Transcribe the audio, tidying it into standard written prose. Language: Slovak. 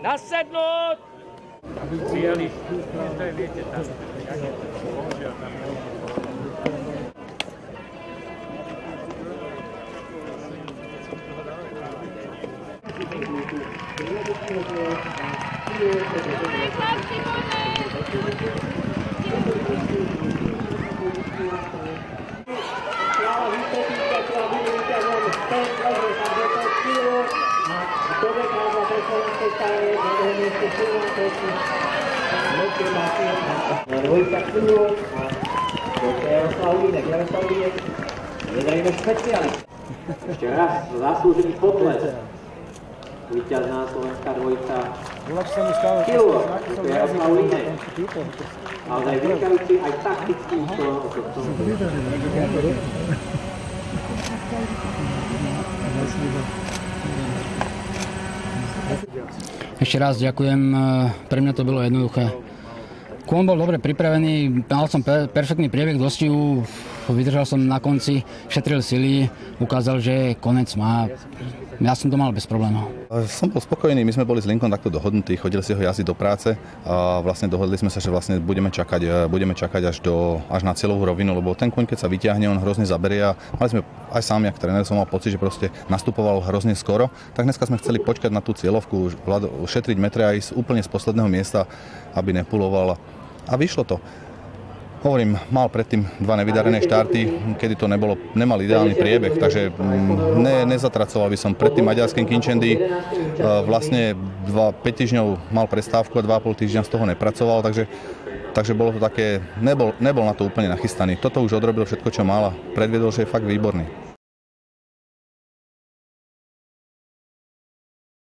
Nasednúť! Aby přijeli, to je, viete, tam. Dvojka Kruho a Jaroslavlínek, Jedrejme špeciálne. Ešte raz zaslúžený potles. Víťazná slovenská dvojica Kilo, to je Jaroslavlínek. Ale aj vynikajúci aj taktickým štýlom. Ešte raz ďakujem, pre mňa to bolo jednoduché. Kôň bol dobre pripravený, mal som perfektný priebeh dostihu, vydržal som na konci, šetril sily, ukázal, že konec má. Ja som to mal bez problémov. Som bol spokojný, my sme boli s Linkom takto dohodnutí, chodili si ho jazdiť do práce a vlastne dohodli sme sa, že vlastne budeme čakať až na cieľovú rovinu, lebo ten kôň, keď sa vyťahne, on hrozne zaberie a mali sme aj sám, jak tréner, som mal pocit, že proste nastupoval hrozne skoro, tak dneska sme chceli počkať na tú cieľovku, šetriť metre a ísť úplne z posledného miesta, aby nepuloval a vyšlo to. Hovorím, mal predtým dva nevydarené štarty, kedy to nemal ideálny priebeh, takže nezatracoval by som. Pred tým maďarským Kincsendy vlastne 5 týždňov mal prestávku a 2,5 týždňa z toho nepracoval, takže bolo to také, nebol na to úplne nachystaný. Toto už odrobil všetko, čo mal a predviedol, že je fakt výborný.